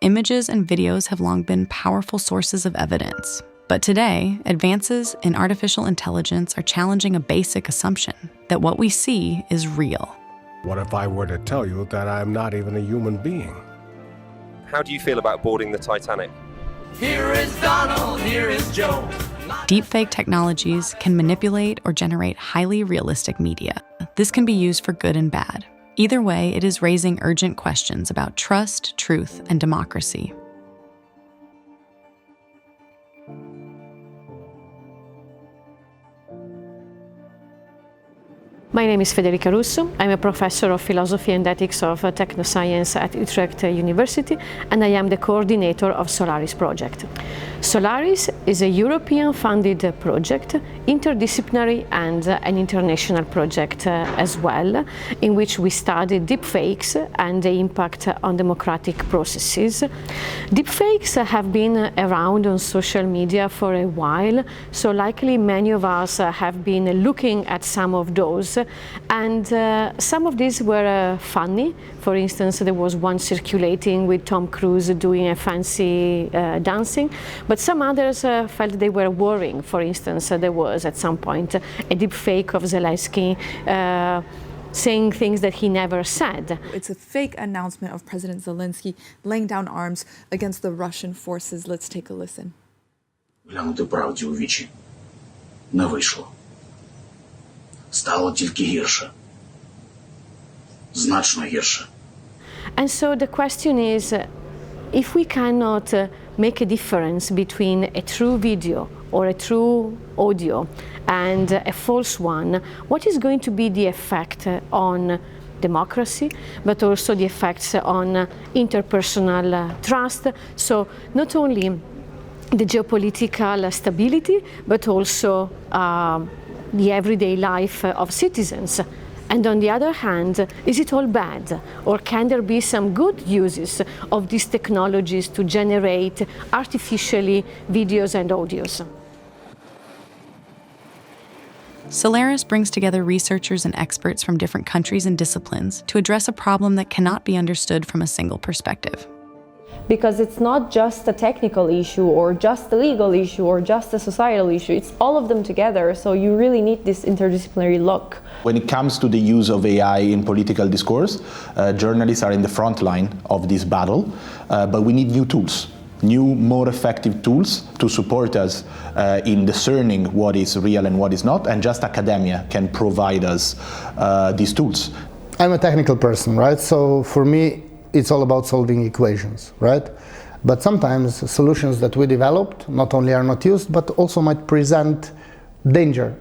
Images and videos have long been powerful sources of evidence. But today, advances in artificial intelligence are challenging a basic assumption that what we see is real. What if I were to tell you that I'm not even a human being? How do you feel about boarding the Titanic? Here is Donald, here is Joe. Deepfake technologies can manipulate or generate highly realistic media. This can be used for good and bad. Either way, it is raising urgent questions about trust, truth, and democracy. My name is Federica Russo. I'm a professor of philosophy and ethics of technoscience at Utrecht University, and I am the coordinator of Solaris project. Solaris is a European-funded project, interdisciplinary and an international project as well, in which we study deepfakes and the impact on democratic processes. Deepfakes have been around on social media for a while, so likely many of us have been looking at some of those. And some of these were funny. For instance, there was one circulating with Tom Cruise doing a fancy dancing, but some others felt they were worrying. For instance, there was at some point a deep fake of Zelensky saying things that he never said. It's a fake announcement of President Zelensky laying down arms against the Russian forces. Let's take a listen. Глянути правді у вічі не вийшло. Стало тільки гірше. Значно гірше. And so the question is, if we cannot make a difference between a true video or a true audio and a false one, what is going to be the effect on democracy, but also the effects on interpersonal trust? So not only the geopolitical stability, but also the everyday life of citizens. And on the other hand, is it all bad? Or can there be some good uses of these technologies to generate artificially videos and audios? Solaris brings together researchers and experts from different countries and disciplines to address a problem that cannot be understood from a single perspective. Because it's not just a technical issue or just a legal issue or just a societal issue, it's all of them together, so you really need this interdisciplinary look. When it comes to the use of AI in political discourse, journalists are in the front line of this battle, but we need new tools, new, more effective tools to support us in discerning what is real and what is not, and just academia can provide us these tools. I'm a technical person, right? So for me, it's all about solving equations, right? But sometimes solutions that we developed not only are not used, but also might present danger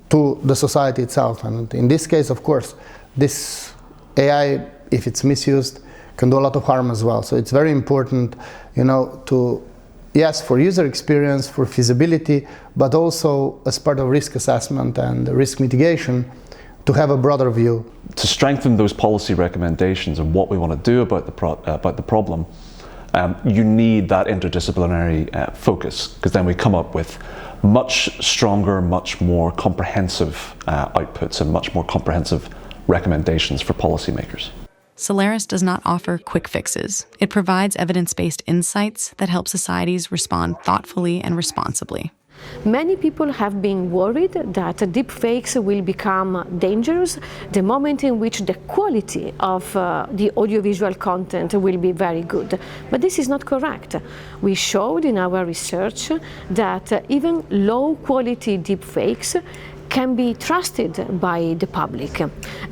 to the society itself. And in this case, of course, this AI, if it's misused, can do a lot of harm as well. So it's very important, yes, for user experience, for feasibility, but also as part of risk assessment and risk mitigation, to have a broader view. To strengthen those policy recommendations and what we want to do about the problem, you need that interdisciplinary focus, because then we come up with much stronger, much more comprehensive outputs and much more comprehensive recommendations for policymakers. Solaris does not offer quick fixes. It provides evidence-based insights that help societies respond thoughtfully and responsibly. Many people have been worried that deepfakes will become dangerous the moment in which the quality of the audiovisual content will be very good. But this is not correct. We showed in our research that even low-quality deepfakes can be trusted by the public.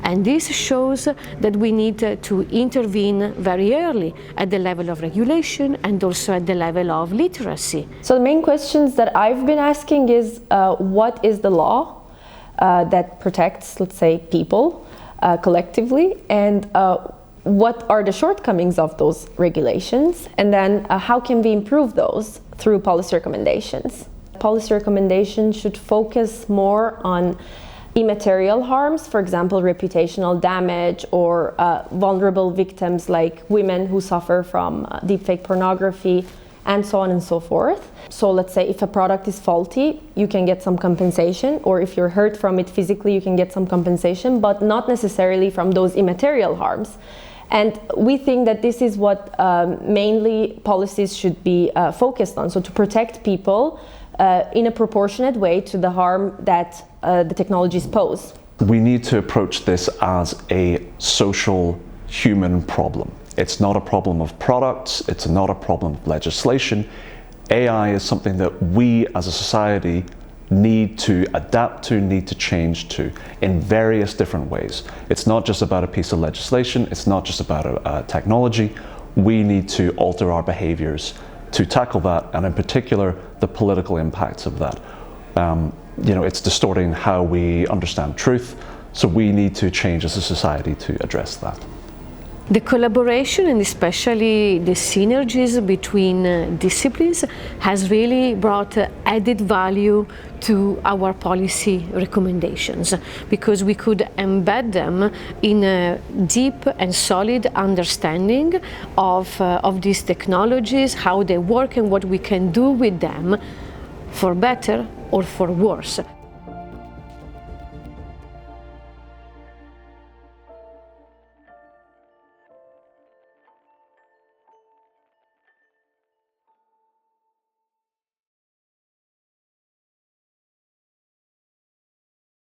And this shows that we need to intervene very early at the level of regulation and also at the level of literacy. So the main questions that I've been asking is what is the law that protects, let's say, people collectively, and what are the shortcomings of those regulations, and then how can we improve those through policy recommendations. Policy recommendations should focus more on immaterial harms, for example, reputational damage or vulnerable victims like women who suffer from deepfake pornography, and so on and so forth. So let's say if a product is faulty, you can get some compensation, or if you're hurt from it physically, you can get some compensation, but not necessarily from those immaterial harms. And we think that this is what mainly policies should be focused on, so to protect people in a proportionate way to the harm that the technologies pose. We need to approach this as a social human problem. It's not a problem of products, it's not a problem of legislation. AI is something that we as a society need to adapt to, need to change to in various different ways. It's not just about a piece of legislation, it's not just about a technology. We need to alter our behaviors to tackle that, and in particular, the political impacts of that. It's distorting how we understand truth, so we need to change as a society to address that. The collaboration and especially the synergies between disciplines has really brought added value to our policy recommendations, because we could embed them in a deep and solid understanding of these technologies, how they work and what we can do with them for better or for worse.